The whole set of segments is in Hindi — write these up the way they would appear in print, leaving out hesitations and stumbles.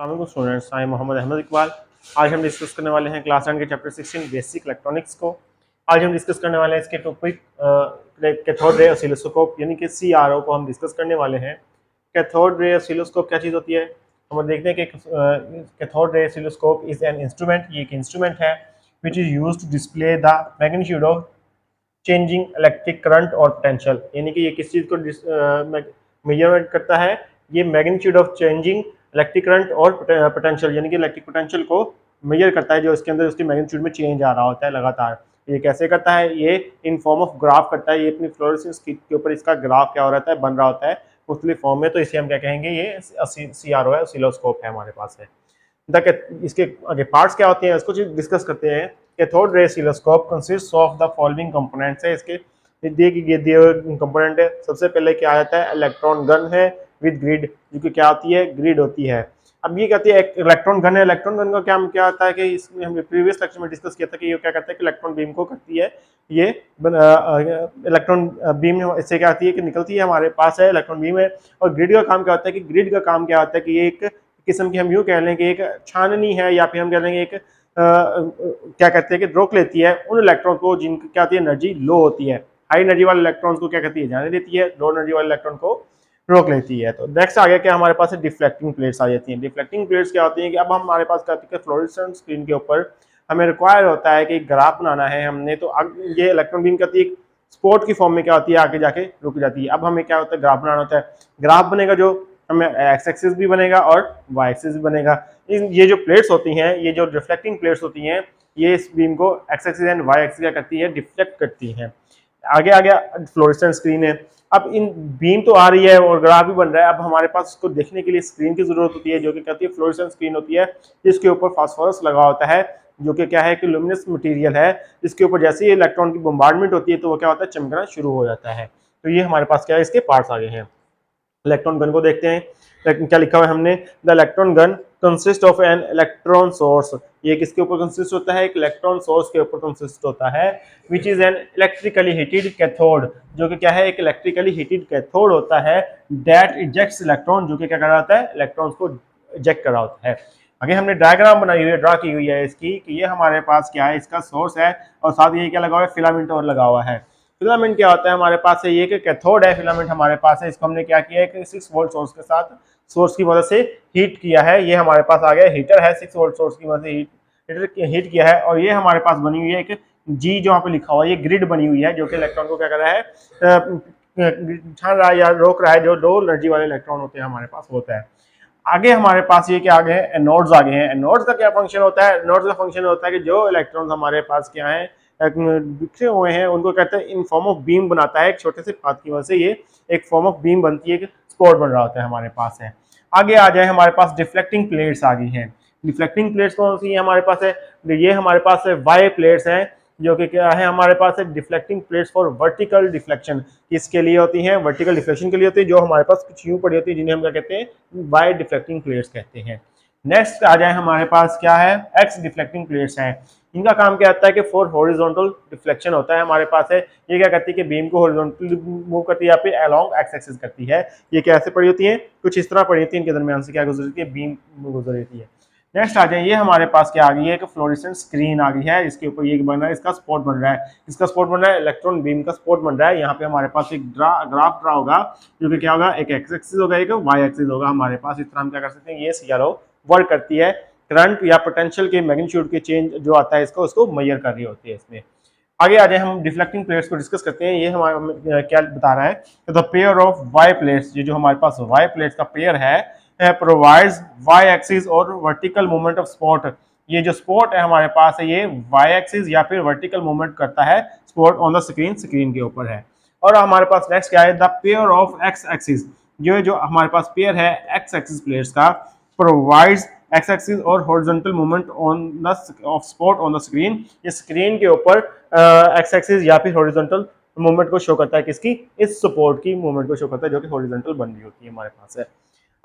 अस्सलाम स्टूडेंट्स, आई मोहम्मद अहमद इकबाल। आज हम डिस्कस करने वाले हैं क्लास 10 के चैप्टर 16 बेसिक इलेक्ट्रॉनिक्स को। आज हम डिस्कस करने वाले हैं इसके टॉपिक कैथोड रे ऑसिलोस्कोप यानी कि CRO को हम डिस्कस करने वाले हैं। कैथोड रे ऑसिलोस्कोप क्या चीज़ होती है, हम देखते हैं कि cathode ray oscilloscope is an instrument, ये एक इंस्ट्रूमेंट है which is use to display the magnitude of changing electric current और पोटेंशियल, यानी कि ये किस चीज़ को मेजरमेंट करता है, ये magnitude of changing electric current और पोटेंशियल यानी कि इलेक्ट्रिक पोटेंशियल को मेजर करता है, जो इसके अंदर उसकी मैग्नीट्यूड में चेंज आ रहा होता है लगातार। ये कैसे करता है, ये इन फॉर्म ऑफ ग्राफ करता है, ये अपनी फ्लोरेसेंस किट के ऊपर इसका ग्राफ क्या हो रहता है, बन रहा होता है मुख्तलिफ फॉर्म में, तो इसे हम क्या कहेंगे, ये CRO है, ऑसिलोस्कोप है हमारे पास है। इसके आगे पार्ट्स क्या होते हैं इसको डिस्कस करते हैं। Cathode ray oscilloscope consist of the following components है, इसके दिए हुए कंपोनेंट है। सबसे पहले क्या आता है, इलेक्ट्रॉन गन है विद ग्रिड, जो कि क्या होती है, ग्रिड होती है। अब ये कहती है एक इलेक्ट्रॉन गन है, इलेक्ट्रॉन गन का क्या आता है कि इसमें हमने प्रीवियस लेक्चर में डिस्कस किया था कि ये क्या करता है कि इलेक्ट्रॉन बीम को करती है, ये इलेक्ट्रॉन बीम इससे क्या आती है कि निकलती है, हमारे पास है इलेक्ट्रॉन बीम है। और ग्रिड का काम क्या होता है कि ग्रिड का काम क्या होता है कि ये एक किस्म की, हम यूँ कह लें कि एक छाननी है, या फिर हम कह लेंगे एक क्या कहते हैं कि रोक लेती है उन इलेक्ट्रॉन को जिनकी क्या होती है, एनर्जी लो होती है। हाई एनर्जी वाले इलेक्ट्रॉन्स को क्या कहती है, जाने देती है, लो एनर्जी वाले इलेक्ट्रॉन को रोक लेती है। तो नेक्स्ट आ गया क्या, हमारे पास डिफ्लेक्टिंग प्लेट्स आ जाती हैं। डिफ्लेक्टिंग प्लेट्स क्या होती हैं कि अब हमारे पास क्या होती है, फ्लोरेसेंट स्क्रीन के ऊपर हमें रिक्वायर होता है कि ग्राफ बनाना है हमने, तो अब ये इलेक्ट्रॉन बीम कहती है स्पॉट की फॉर्म में क्या होती है, आगे जाके रुक जाती है। अब हमें क्या होता है, ग्राफ बनाना होता है। ग्राफ बनेगा जो हमें एक्स एक्सिस भी बनेगा और वाई एक्सिस भी बनेगा। ये जो प्लेट्स होती हैं, ये जो रिफ्लेक्टिंग प्लेट्स होती हैं, ये इस बीम को X axis and Y axis क्या करती है, डिफ्लेक्ट करती हैं। आगे आ गया फ्लोरेसेंट स्क्रीन है। अब इन बीम तो आ रही है और ग्राफ भी बन रहा है, अब हमारे पास उसको देखने के लिए स्क्रीन की जरूरत होती है, जो कि कहती है फ्लोरेसेंट स्क्रीन होती है, जिसके ऊपर फास्फोरस लगा होता है, जो कि क्या है कि लुमिनस मटेरियल है, जिसके ऊपर जैसे ही इलेक्ट्रॉन की बम्बार्डमेंट होती है तो वो क्या होता है, चमकना शुरू हो जाता है। तो ये हमारे पास क्या है, इसके पार्ट्स आगे हैं। इलेक्ट्रॉन गन को देखते हैं, क्या लिखा हुआ है हमने, the electron gun consist of an electron source. ये किसके ऊपर कंसिस्ट होता है, एक इलेक्ट्रॉन सोर्स के ऊपर कंसिस्ट होता है, which is an electrically heated cathode, जो कि क्या है, एक इलेक्ट्रिकली हीटेड कैथोड होता है, दैट इजेक्ट्स इलेक्ट्रॉन, जो कि क्या कर रहा होता है, इलेक्ट्रॉन्स को इजेक्ट कर रहा होता है। आगे हमने डायग्राम बनाई हुई है, ड्रा की हुई है इसकी, कि ये हमारे पास क्या है, इसका सोर्स है और साथ ये क्या लगा हुआ है, फिलामेंट और लगा हुआ है। फिलामेंट क्या होता है हमारे पास है, ये कि कैथोड है, फिलामेंट हमारे पास है, इसको हमने क्या किया है, 6 वोल्ट सोर्स के साथ सोर्स की मदद से हीट किया है। ये हमारे पास आ गया हीटर है, 6 वोल्ट सोर्स की मदद से हीट किया है। और ये हमारे पास बनी हुई है एक जी, जो यहाँ पे लिखा हुआ है, ये ग्रिड बनी हुई है, जो कि इलेक्ट्रॉन को क्या कर रहा है, छान रहा है या रोक रहा है, जो लो एनर्जी वाले इलेक्ट्रॉन होते हैं हमारे पास होता है। आगे हमारे पास ये क्या आगे है, एनोड्स आगे हैं। एनोड्स का क्या फंक्शन होता है, एनोड्स का फंक्शन होता है कि जो इलेक्ट्रॉन हमारे पास क्या है, बिखरे हुए हैं, उनको कहते हैं इन फॉर्म ऑफ बीम बनाता है, एक छोटे से पाथ की वजह से ये एक फॉर्म ऑफ बीम बनती है, एक स्पॉट बन रहा होता है हमारे पास है। आगे आ जाए, हमारे पास डिफ्लेक्टिंग प्लेट्स आ गई हैं। डिफ्लेक्टिंग प्लेट्स कौन सी है हमारे पास है, ये हमारे पास है वाई प्लेट्स हैं, जो कि क्या है, हमारे पास है deflecting plates for vertical deflection. किसके लिए होती हैं, वर्टिकल डिफ्लेक्शन के लिए होती है, जो हमारे पास कुछ यूं पड़ी होती है, जिन्हें हम क्या कहते हैं, वाई डिफ्लेक्टिंग प्लेट्स कहते हैं। नेक्स्ट आ जाए, हमारे पास क्या है, एक्स डिफ्लेक्टिंग प्लेट्स हैं। इनका काम क्या होता है कि फॉर हॉरिजॉन्टल डिफ्लेक्शन होता है हमारे पास है। ये क्या करती है कि बीम को हॉरिजॉन्टली मूव करती है या फिर अलोंग एक्स एक्सिस करती है। ये कैसे पड़ी होती है, कुछ इस तरह पड़ी होती है, इनके दरमियान से क्या गुजरती है, बीम गुजर रही है। नेक्स्ट आ जाए, ये हमारे पास क्या आ गई है, एक फ्लोरेसेंट स्क्रीन आ गई है, इसके ऊपर ये बन रहा है, इसका स्पॉट बन रहा है, इसका स्पॉट बन रहा है, इलेक्ट्रॉन बीम का स्पॉट बन रहा है। यहाँ पे हमारे पास एक ग्राफ ड्रा होगा, जो कि क्या होगा, एक एक्स एक्सिस होगा, एक वाई एक्सिस होगा हमारे पास। इस तरह हम क्या कर सकते हैं, ये CRO वर्क करती है, करंट या पोटेंशियल के मैग्नीट्यूड के चेंज जो आता है उसको मेजर कर रही होती है इसमें। आगे आ जाए, हम डिफ्लेक्टिंग प्लेट्स को डिस्कस करते हैं। ये हमारे क्या बता रहा है, the pair of Y plates, ये जो हमारे पास वाई प्लेट्स का पेयर है, प्रोवाइड्स वाई एक्सिस और वर्टिकल मूवमेंट ऑफ स्पॉट। ये जो स्पॉट है हमारे पास है, ये वाई एक्सिस या फिर वर्टिकल मूवमेंट करता है, स्पॉट ऑन द स्क्रीन के ऊपर है। और हमारे पास नेक्स्ट क्या है, the pair of x axis, जो हमारे पास पेयर है एक्स एक्सिस प्लेट्स का, प्रोवाइड्स एक्स एक्सिस और horizontal movement on the of spot on the screen. ये स्क्रीन के ऊपर एक्स एक्सिस या फिर हॉरिजॉन्टल मूवमेंट को शो करता है, किसकी, इस सपोर्ट की मूवमेंट को शो करता है, जो कि हॉरिजॉन्टल बन रही होती है हमारे पास है।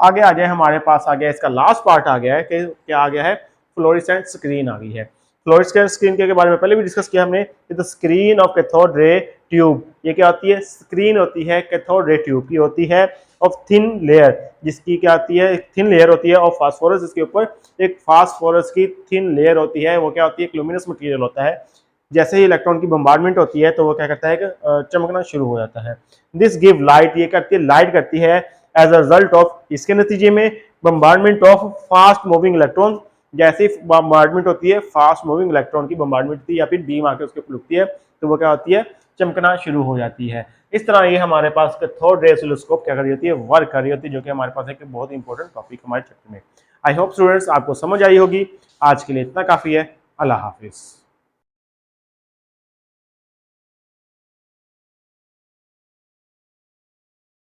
आगे आ जाए, हमारे पास आ गया इसका लास्ट पार्ट आ गया है कि क्या आ गया है, फ्लोरेसेंट स्क्रीन आ गई है। फ्लोरेसेंट स्क्रीन के बारे में पहले भी डिस्कस किया हमने, the screen of cathode ray tube. ये क्या होती है, स्क्रीन होती है कैथोड रे ट्यूब की होती है, ऑफ थिन लेयर, जिसकी क्या आती है, थिन लेयर होती है ऑफ फास्फोरस, इसके ऊपर एक फास्फोरस की थिन लेयर होती है, वो क्या होती है, ल्यूमिनस मटेरियल होता है। जैसे ही इलेक्ट्रॉन की बम्बार्डमेंट होती है तो वो क्या करता है कि चमकना शुरू हो जाता है। दिस गिव लाइट, ये करती है लाइट करती है एज अ रिजल्ट ऑफ, इसके नतीजे में bombardment of fast moving electron, जैसे बम्बार्डमेंट होती है फास्ट मूविंग इलेक्ट्रॉन की बम्बार्डमेंट होती है या फिर बीम आके उसके ऊपर रुकती है तो वो क्या होती है, चमकना शुरू हो जाती है। इस तरह ये हमारे पास कैथोड रे ऑसिलोस्कोप क्या कर रही होती है, वर्क कर रही होती है, जो कि हमारे पास एक बहुत इंपॉर्टेंट टॉपिक हमारे चैप्टर में। आई होप स्टूडेंट्स आपको समझ आई होगी। आज के लिए इतना काफी है। अल्लाह हाफिज।